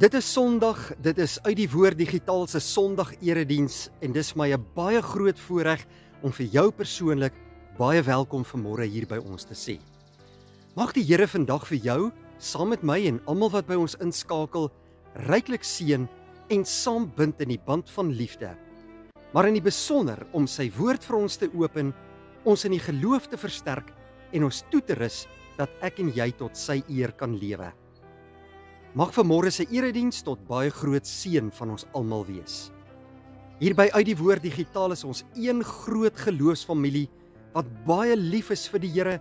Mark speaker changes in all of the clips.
Speaker 1: Dit is Sondag, dit is uit die Woord Digitaal se Sondag erediens en dis my 'n baie groot voorreg om vir jou persoonlik baie welkom vanmôre hier by ons te sê. Mag die Here vandag vir jou, saam met my en almal wat by ons inskakel, ryklik seën en saambind in die band van liefde. Maar in die besonder om sy woord vir ons te open, ons in die geloof te versterk en ons toe te rus dat ek en jy tot sy eer kan lewe. Mag vanmôre se erediens tot baie groot seën van ons almal wees. Hier by Uit die Woord Digitaal is ons een groot geloofsfamilie wat baie lief is vir die Here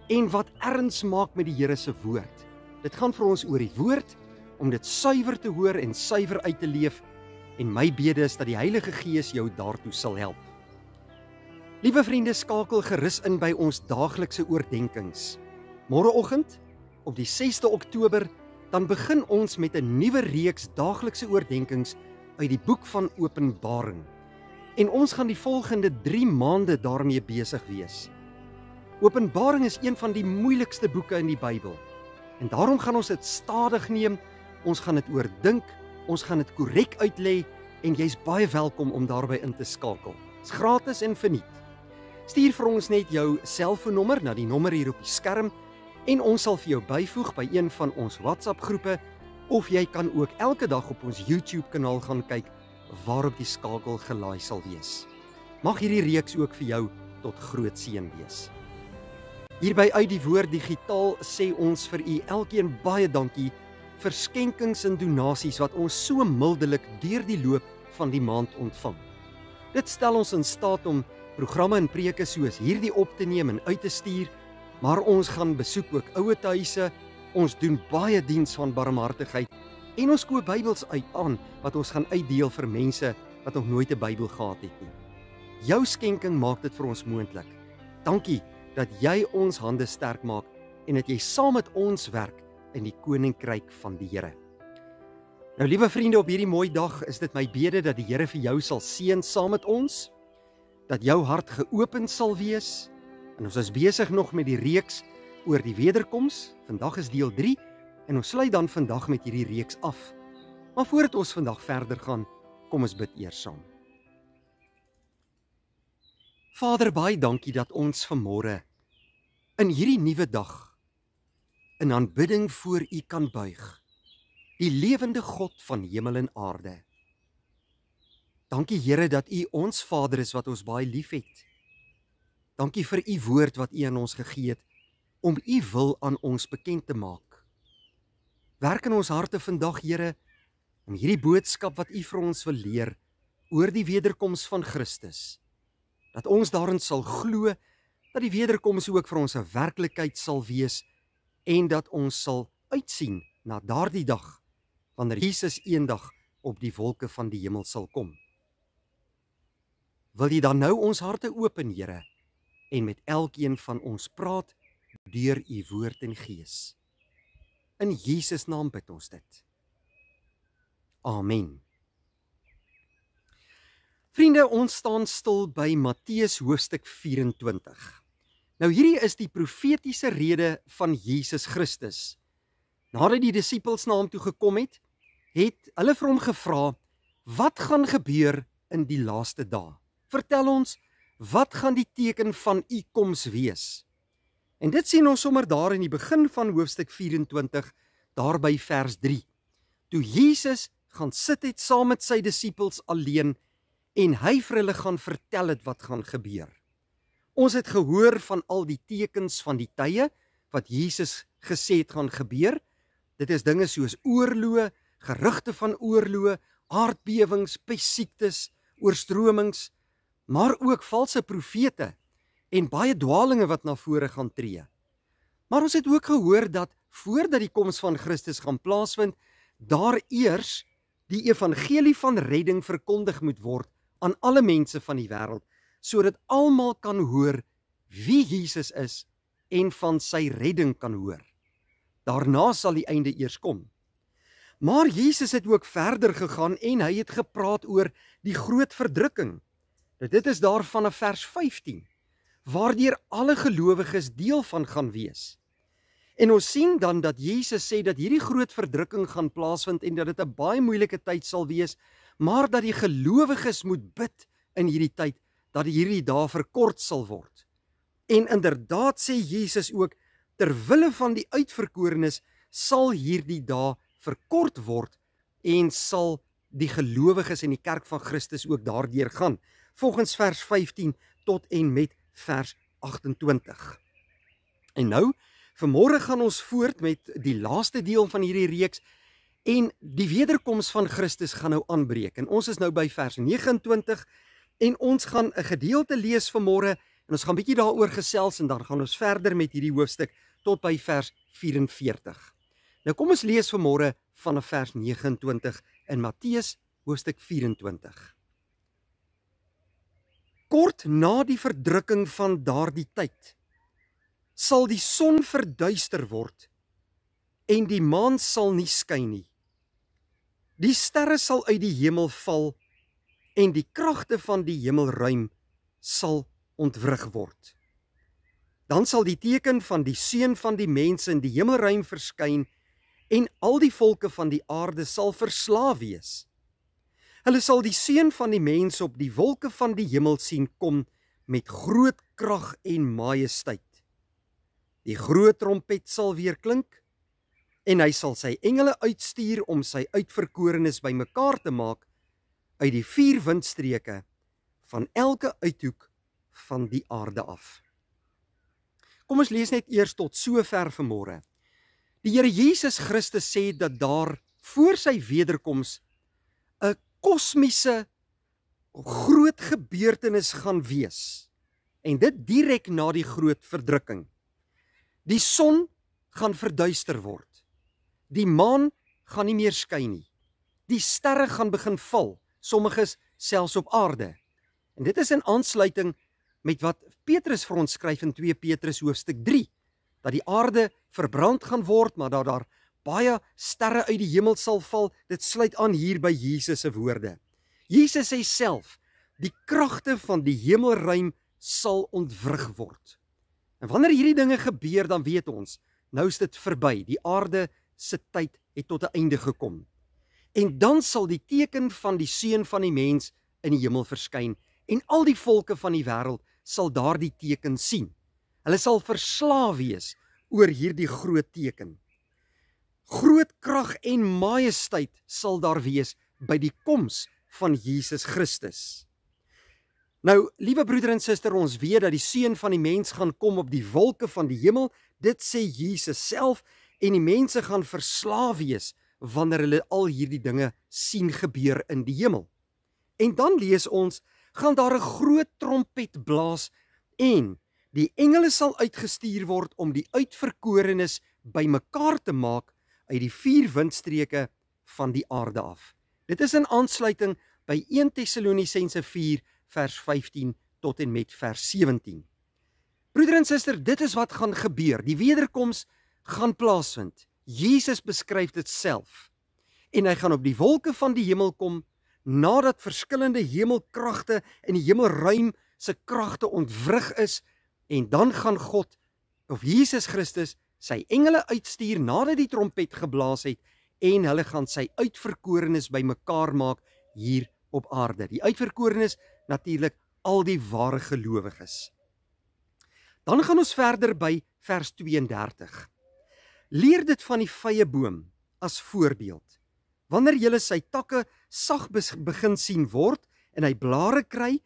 Speaker 1: en wat erns maak met die Here se woord. Dit gaan vir ons oor die woord, om dit suiwer te hoor en suiwer uit te leef, en my bede is dat die Heilige Gees jou daartoe sal help. Liewe vriende, skakel gerus in by ons daaglikse oordeenkings. Môreoggend, op die 6de Oktober, dan begin ons met 'n nuwe reeks daaglikse oordeenkings uit die boek van Openbaring. En ons gaan die volgende 3 maande daarmee besig wees. Openbaring is een van die moeilikste boeke in die Bybel. En daarom gaan ons dit stadig neem, ons gaan dit oordink, ons gaan dit korrek uitlê en jy's baie welkom om daarbey in te skakel. Dit's gratis en verniet. Stuur vir ons net jou selfoonnommer na die nommer hier op die skerm en ons sal vir jou byvoeg by een van ons WhatsApp groepe, of jy kan ook elke dag op ons YouTube kanaal gaan kyk waarop die skakel gelaai sal wees. Mag hierdie reeks ook vir jou tot groot seën wees. Hierby Uit die Woord Digitaal sê ons vir u elkeen baie dankie vir skenkings en donasies wat ons so mildelik deur die loop van die maand ontvang. Dit stel ons in staat om programme en preke soos hierdie op te neem en uit te stuur, maar ons gaan besoek ook ouetehuise, ons doen baie diens van barmhartigheid en ons koop Bybels aan wat ons gaan uitdeel vir mense wat nog nooit 'n Bybel gehad het nie. Jou skenking maak dit vir ons moontlik. Dankie dat jy ons hande sterk maak en dat jy saam met ons werk in die koninkryk van die Here. Nou liewe vriende, op hierdie mooi dag is dit my bede dat die Here vir jou sal seën saam met ons, dat jou hart geopen sal wees. En ons is besig nog met die reeks oor die wederkoms. Vandag is deel 3 en ons sluit dan vandag met hierdie reeks af. Maar voordat ons vandag verder gaan, kom ons bid eers saam. Vader, baie dankie dat ons vanmôre in hierdie nuwe dag in aanbidding voor U kan buig, die lewende God van hemel en aarde. Dankie Here dat U ons Vader is wat ons baie liefhet. Dankie vir U woord wat U aan ons gegee het, om U wil aan ons bekend te maak. Werk in ons harte vandag, Here, om hierdie boodskap wat U vir ons wil leer, oor die wederkoms van Christus, dat ons daarin sal glo, dat die wederkoms ook vir ons 'n werklikheid sal wees, en dat ons sal uitsien na daardie dag, wanneer Jesus eendag op die wolke van die hemel sal kom. Wil U dan nou ons harte open, Here, en met elkeen van ons praat deur U woord en gees. In Jesus naam bid ons dit. Amen. Vriende, ons staan stil by Matteus hoofstuk 24. Nou hierdie is die profetiese rede van Jesus Christus. Nadat die disippels na hom toe gekom het, het hulle vir hom gevra, wat gaan gebeur in die laaste dae? Vertel ons, wat gaan die teken van U koms wees? En dit sien ons sommer daar in die begin van hoofstuk 24, daar by vers 3. Toe Jesus gaan sit het saam met sy disippels alleen, en hy vir hulle gaan vertel het wat gaan gebeur. Ons het gehoor van al die tekens van die tye, wat Jesus gesê het gaan gebeur. Dit is dinge soos oorloë, gerugte van oorloë, aardbewings, pestsiektes, oorstromings, maar ook valse profete en baie dwalinge wat na vore gaan tree. Maar ons het ook gehoor dat voordat die koms van Christus gaan plaasvind, daar eers die evangelie van redding verkondig moet word aan alle mense van die wêreld, sodat almal kan hoor wie Jesus is en van sy redding kan hoor. Daarna sal die einde eers kom. Maar Jesus het ook verder gegaan en hy het gepraat oor die groot verdrukking. Dit is daar vanaf vers 15, waardeur alle gelowiges deel van gaan wees. En ons sien dan dat Jesus sê dat hierdie groot verdrukking gaan plaasvind en dat dit 'n baie moeilike tyd sal wees, maar dat die gelowiges moet bid in hierdie tyd, dat hierdie dae verkort sal word. En inderdaad sê Jesus ook, terwille van die uitverkorenes sal hierdie dae verkort word en sal die gelowiges en die kerk van Christus ook daardeur gaan, volgens vers 15 tot en met vers 28. En nou, vanmôre gaan ons voort met die laaste deel van hierdie reeks en die wederkoms van Christus gaan nou aanbreek. En ons is nou by vers 29 en ons gaan 'n gedeelte lees vanmôre en ons gaan bietjie daaroor gesels en dan gaan ons verder met hierdie hoofstuk tot by vers 44. Nou kom ons lees vanmôre vanaf vers 29 in Matteus hoofstuk 24. Kort na die verdrukking van daardie tyd sal die son verduister word en die maan sal nie skyn nie. Die sterre sal uit die hemel val en die kragte van die hemelruim sal ontwrig word. Dan sal die teken van die seun van die mense in die hemelruim verskyn en al die volke van die aarde sal verslaaf wees. Hulle sal die seun van die mens op die wolke van die hemel sien kom met groot krag en majesteit. Die groot trompet sal weer klink en hy sal sy engele uitstuur om sy uitverkorenes bymekaar te maak uit die 4 windstreke van elke uithoek van die aarde af. Kom ons lees net eers tot sover vanmôre. Die Here Jesus Christus sê dat daar voor sy wederkoms 'n kosmiese groot gebeurtenis gaan wees. En dit direk na die groot verdrukking. Die son gaan verduister word. Die maan gaan nie meer skyn nie. Die sterre gaan begin val, sommiges selfs op aarde. En dit is in aansluiting met wat Petrus vir ons skryf in 2 Petrus hoofstuk 3, dat die aarde verbrand gaan word, maar dat daar baie sterre uit die hemel sal val. Dit sluit aan hier by Jesus se woorde. Jesus sê self, die kragte van die hemelruim sal ontwrig word. En wanneer hierdie dinge gebeur, dan weet ons, nou is dit verby. Die aarde se tyd het tot 'n einde gekom. En dan sal die teken van die seun van die mens in die hemel verskyn en al die volke van die wêreld sal daardie teken sien. Hulle sal verslaaf wees oor hierdie groot teken. Groot krag en majesteit sal daar wees by die koms van Jesus Christus. Nou, liewe broeder en suster, ons weet dat die seun van die mens gaan kom op die wolke van die hemel. Dit sê Jesus self en die mense gaan verslaaf wees wanneer hulle al hierdie dinge sien gebeur in die hemel. En dan lees ons, gaan daar 'n groot trompet blaas en die engele sal uitgestuur word om die uitverkorenes bymekaar te maak uit die 4 windstreke van die aarde af. Dit is in aansluiting by 1 Tessalonisense 4 vers 15 tot en met vers 17. Broeder en suster, dit is wat gaan gebeur. Die wederkoms gaan plaasvind. Jesus beskryf dit self. En hy gaan op die wolke van die hemel kom, nadat verskillende hemelkragte in die hemelruim se kragte ontwrig is, en dan gaan God, of Jesus Christus, sy engele uitstuur nadat die trompet geblaas het, en hulle gaan sy uitverkorenes bymekaar maak hier op aarde. Die uitverkorenes, natuurlik al die ware gelowiges. Dan gaan ons verder by vers 32. Leer dit van die vyeboom as voorbeeld. Wanneer julle sy takke sag begin sien word en hy blare kry,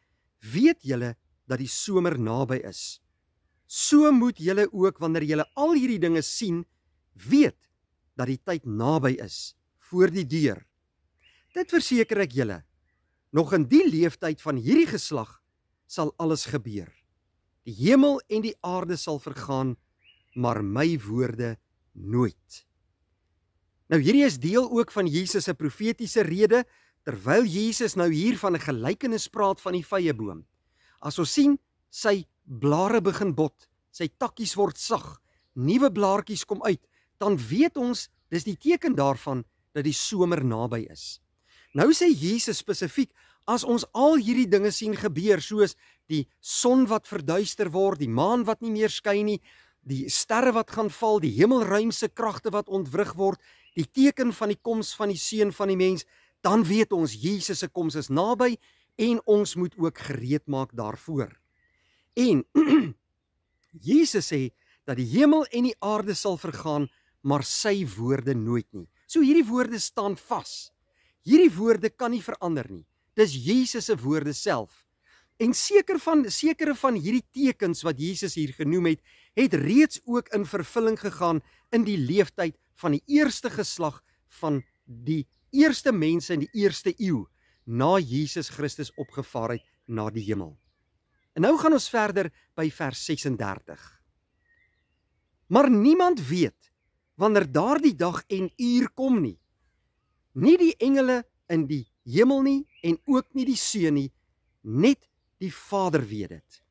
Speaker 1: weet julle dat die somer naby is. So moet julle ook, wanneer julle al hierdie dinge sien, weet dat die tyd naby is, voor die deur. Dit verseker ek julle, nog in die leeftyd van hierdie geslag sal alles gebeur. Die hemel en die aarde sal vergaan, maar my woorde nooit. Nou hierdie is deel ook van Jesus se profetiese rede, terwyl Jesus nou hier van 'n gelykenis praat van die vyeboom. As ons sien, sy blare begin bot, sy takkies word sag, nuwe blaartjies kom uit, dan weet ons, dis die teken daarvan, dat die somer naby is. Nou sê Jesus spesifiek, as ons al hierdie dinge sien gebeur, soos die son wat verduister word, die maan wat nie meer skyn nie, die sterre wat gaan val, die hemelruimse kragte wat ontwrig word, die teken van die koms van die Seun van die mens, dan weet ons Jesus se koms is naby en ons moet ook gereed maak daarvoor. En Jesus sê dat die hemel en die aarde sal vergaan, maar sy woorde nooit nie. So hierdie woorde staan vas. Hierdie woorde kan nie verander nie. Dis Jesus se woorde self. En sekere van hierdie tekens wat Jesus hier genoem het reeds ook in vervulling gegaan in die leeftyd van die eerste geslag van die eerste mense in die eerste eeu, na Jesus Christus opgevaar het na die hemel. En nou gaan ons verder by vers 36. Maar niemand weet wanneer daardie dag en uur kom nie. Nie die engele in die hemel nie en ook nie die Seun nie, net die Vader weet dit.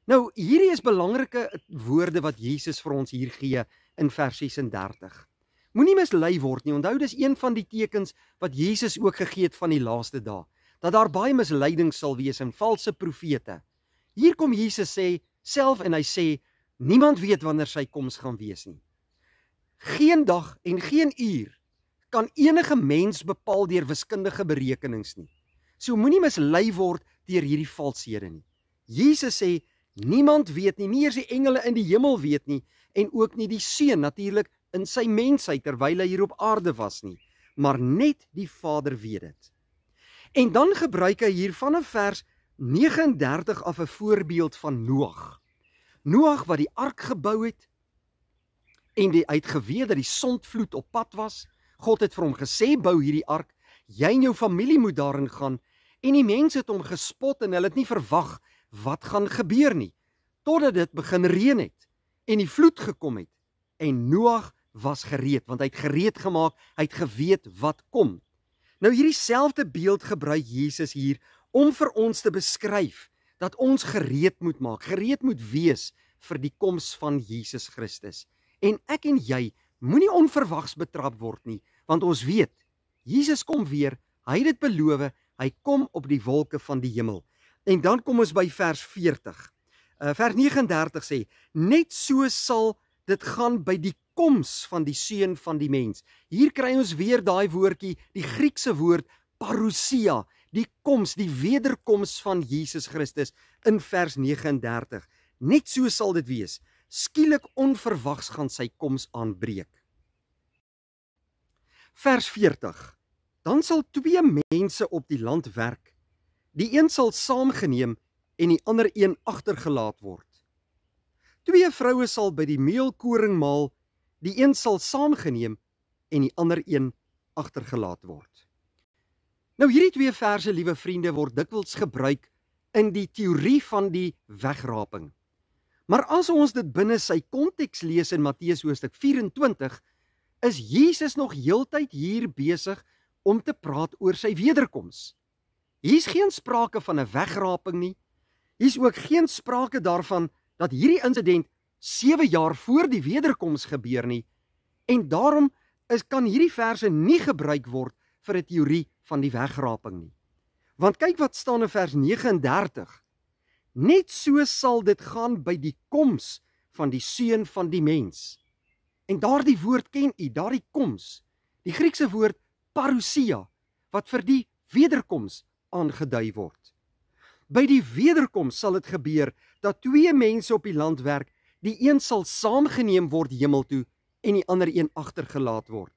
Speaker 1: Nou, hierdie is belangrike woorde wat Jesus vir ons hier gee in vers 36. Moenie mislei word nie. Onthou, dis een van die tekens wat Jesus ook gegee het van die laaste dae, dat daar baie misleiding sal wees en valse profete. Hier kom Jesus self en hy sê, niemand weet wanneer sy koms gaan wees nie. Geen dag en geen uur kan enige mens bepaal deur wiskundige berekenings nie. So moenie mislei word deur hierdie valshede nie. Jesus sê, niemand weet nie, nie eers die engele in die hemel weet nie, en ook nie die Seun natuurlik in sy mensheid terwyl hy hier op aarde was nie, maar net die Vader weet dit. En dan gebruik hy hier vanaf vers 39 af 'n voorbeeld van Noag. Noag wat die ark gebou het, en hy het geweet dat die sondvloed op pad was. God het vir hom gesê, bou hierdie ark, jy en jou familie moet daarin gaan, en die mense het hom gespot en hulle het nie verwag wat gaan gebeur nie, totdat dit begin reën het, en die vloed gekom het, en Noag was gereed, want hy het gereed gemaak, hy het geweet wat kom. Nou hierdie selfde beeld gebruik Jesus hier, om vir ons te beskryf, dat ons gereed moet maak, gereed moet wees vir die koms van Jesus Christus. En ek en jy moenie onverwags betrap word nie, want ons weet, Jesus kom weer, hy het dit beloof, hy kom op die wolke van die hemel. En dan kom ons by vers 40. Vers 39 sê, net so sal dit gaan by die koms van die Seun van die mens. Hier kry ons weer daai woordjie, die Griekse woord parousia, die koms, die wederkoms van Jesus Christus in vers 39. Net so sal dit wees. Skielik onverwags gaan sy koms aanbreek. Vers 40. Dan sal twee mense op die land werk. Die een sal saamgeneem en die ander een agtergelaat word. Twee vroue sal by die meelkoring maal, die een sal saamgeneem en die ander een agtergelaat word. Nou hierdie twee verse, liewe vriende, word dikwels gebruik in die teorie van die wegraping. Maar as ons dit binne sy konteks lees in Matteus hoofstuk 24, is Jesus nog heeltyd hier besig om te praat oor sy wederkoms. Hier is geen sprake van 'n wegraping nie. Hier is ook geen sprake daarvan dat hierdie insident 7 jaar voor die wederkoms gebeur nie. En daarom kan hierdie verse nie gebruik word vir 'n teorie van die wegraping nie. Want kyk wat staan in vers 39. Net so sal dit gaan by die koms van die Seun van die mens. En daardie woord ken u, daardie koms, die Griekse woord parousia, wat vir die wederkoms aangedui word. By die wederkoms sal dit gebeur dat twee mense op die land werk, die een sal saamgeneem word hemel toe en die ander een agtergelaat word.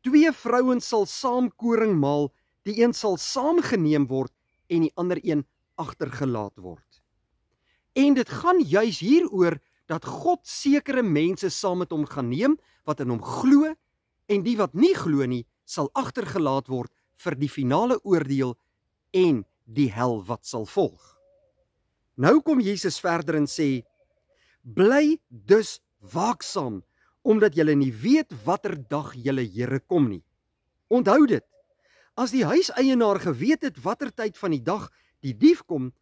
Speaker 1: Twee vrouens sal saam koring maal, die een sal saamgeneem word en die ander een agtergelaat word. En dit gaan juis hieroor dat God sekere mense saam met hom gaan neem, wat in hom glo, en die wat nie glo nie, sal agtergelaat word vir die finale oordeel en die hel wat sal volg. Nou kom Jesus verder en sê, bly dus waaksaam, omdat julle nie weet watter dag julle Here kom nie. Onthou dit, as die huiseienaar geweet het watter tyd van die dag die dief kom,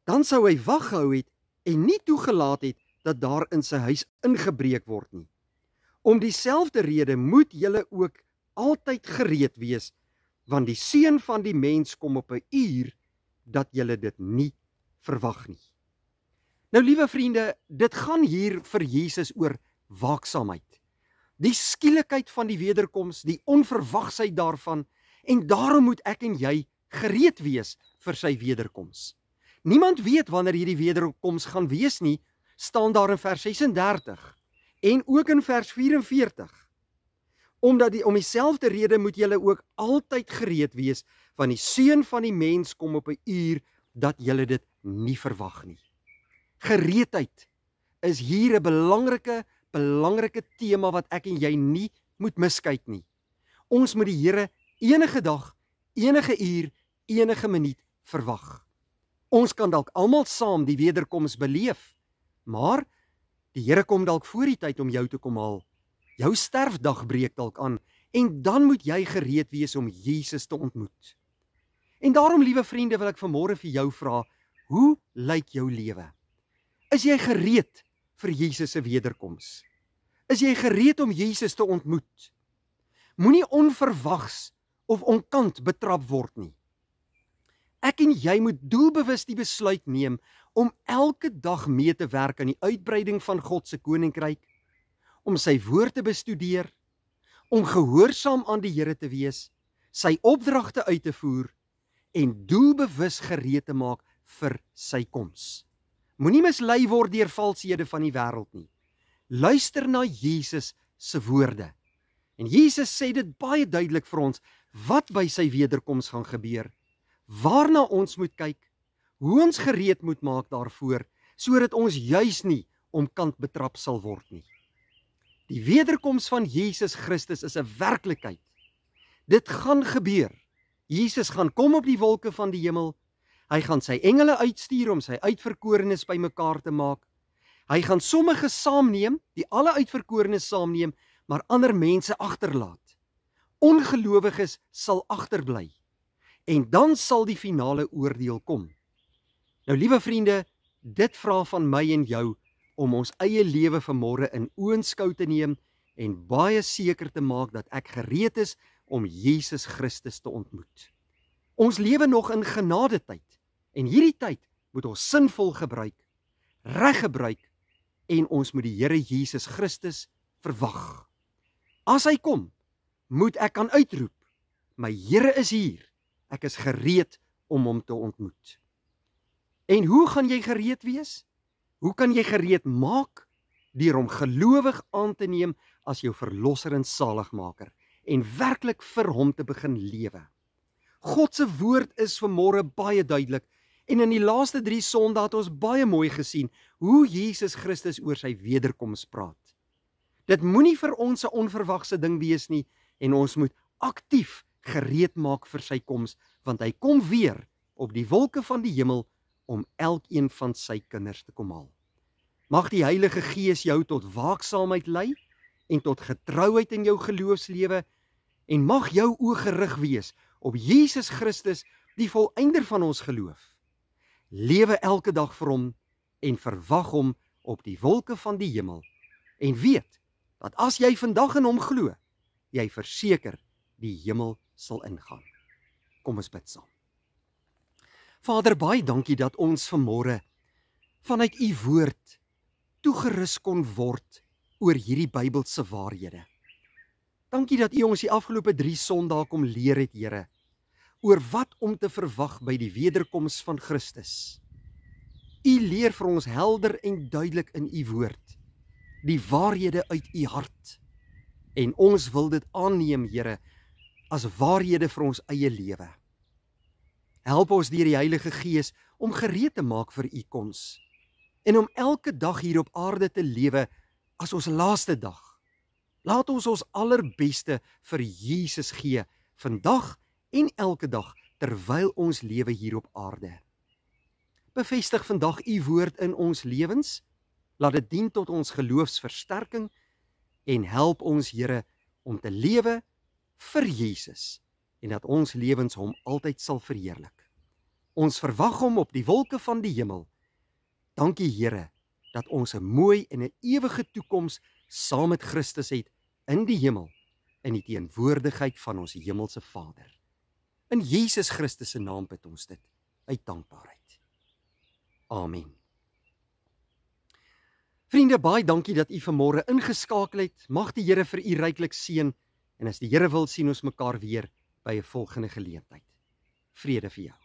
Speaker 1: dan sou hy wag gehou het en nie toegelaat het dat daar in sy huis ingebreek word nie. Om dieselfde rede moet julle ook altyd gereed wees, want die Seun van die mens kom op 'n uur dat julle dit nie verwag nie. Nou liewe vriende, dit gaan hier vir Jesus oor waaksaamheid. Die skielikheid van die wederkoms, die onverwagsheid daarvan, en daarom moet ek en jy gereed wees vir sy wederkoms. Niemand weet wanneer hierdie wederkoms gaan wees nie, staan daar in vers 36 en ook in vers 44. Om dieselfde rede moet julle ook altyd gereed wees, want die Seun van die mens kom op 'n uur dat julle dit nie verwag nie. Gereedheid is hier 'n belangrike tema wat ek en jy nie moet miskyk nie. Ons moet die Here enige dag, enige uur, enige minuut verwag. Ons kan dalk almal saam die wederkoms beleef, maar die Here kom dalk voor die tyd om jou te kom haal. Jou sterfdag breek dalk aan en dan moet jy gereed wees om Jesus te ontmoet. En daarom, liewe vriende, wil ek vanmôre vir jou vra, hoe lyk jou lewe? Is jy gereed vir Jesus se wederkoms? Is jy gereed om Jesus te ontmoet? Moenie onverwags of onkant betrap word nie. Ek en jy moet doelbewus die besluit neem om elke dag mee te werk aan die uitbreiding van God se koninkryk, om sy woord te bestudeer, om gehoorsaam aan die Here te wees, sy opdragte uit te voer en doelbewus gereed te maak vir sy koms. Moenie mislei word deur valshede van die wêreld nie. Luister na Jesus se woorde. En Jesus sê dit baie duidelik vir ons wat by sy wederkoms gaan gebeur, waarna ons moet kyk, hoe ons gereed moet maak daarvoor, sodat ons juis nie omkant betrap sal word nie. Die wederkoms van Jesus Christus is 'n werklikheid. Dit gaan gebeur. Jesus gaan kom op die wolke van die hemel. Hy gaan sy engele uitstuur om sy uitverkorenes bymekaar te maak. Hy gaan sommige saamneem, die alle uitverkorenes saamneem, maar ander mense agterlaat. Ongelowiges sal agterbly. En dan sal die finale oordeel kom. Nou liewe vriende, dit vra van my en jou om ons eie lewe vanmôre in oënskou te neem en baie seker te maak dat ek gereed is om Jesus Christus te ontmoet. Ons lewe nog in genadetyd en hierdie tyd moet ons sinvol gebruik, reg gebruik en ons moet die Here Jesus Christus verwag. As hy kom, moet ek kan uitroep, my Here is hier, ek is gereed om hom te ontmoet. En hoe gaan jy gereed wees? Hoe kan jy gereed maak? Deur hom gelowig aan te neem as jou verlosser en saligmaker en werklik vir hom te begin lewe. God se woord is vanmôre baie duidelik en in die laaste 3 Sondae het ons baie mooi gesien hoe Jesus Christus oor sy wederkoms praat. Dit moenie vir ons 'n onverwagse ding wees nie en ons moet aktief gereed maak vir sy koms, want hy kom weer op die wolke van die hemel om elkeen van sy kinders te kom haal. Mag die Heilige Gees jou tot waaksaamheid lei en tot getrouheid in jou geloofslewe en mag jou oë gerig wees op Jesus Christus, die volëinder van ons geloof. Lewe elke dag vir hom en verwag hom op die wolke van die hemel en weet dat as jy vandag in hom glo, jy verseker die hemel sal ingaan. Kom ons bid saam. Vader, baie dankie dat ons vanmôre vanuit u woord toegerus kon word oor hierdie Bybelse waarhede. Dankie dat u ons die afgelope 3 Sondae kom leer het, Here, oor wat om te verwag by die wederkoms van Christus. U leer vir ons helder en duidelik in u woord die waarhede uit u hart. En ons wil dit aanneem, Here, as waarhede vir ons eie lewe. Help ons deur die Heilige Gees om gereed te maak vir u koms en om elke dag hier op aarde te lewe as ons laaste dag. Laat ons ons allerbeste vir Jesus gee, vandag en elke dag terwyl ons lewe hier op aarde. Bevestig vandag u woord in ons lewens, laat dit dien tot ons geloofsversterking en help ons, Here, om te lewe vir Jesus en dat ons lewens hom altyd sal verheerlik. Ons verwag hom op die wolke van die hemel. Dankie, Here, dat ons 'n mooi en 'n ewige toekoms saam met Christus het in die hemel, in die teenwoordigheid van ons hemelse Vader. In Jesus Christus se naam bid ons dit uit dankbaarheid. Amen. Vriende, baie dankie dat u vanmôre ingeskakel het. Mag die Here vir u ryklik seën en as die Here wil sien ons mekaar weer by 'n volgende geleentheid. Vrede vir jou.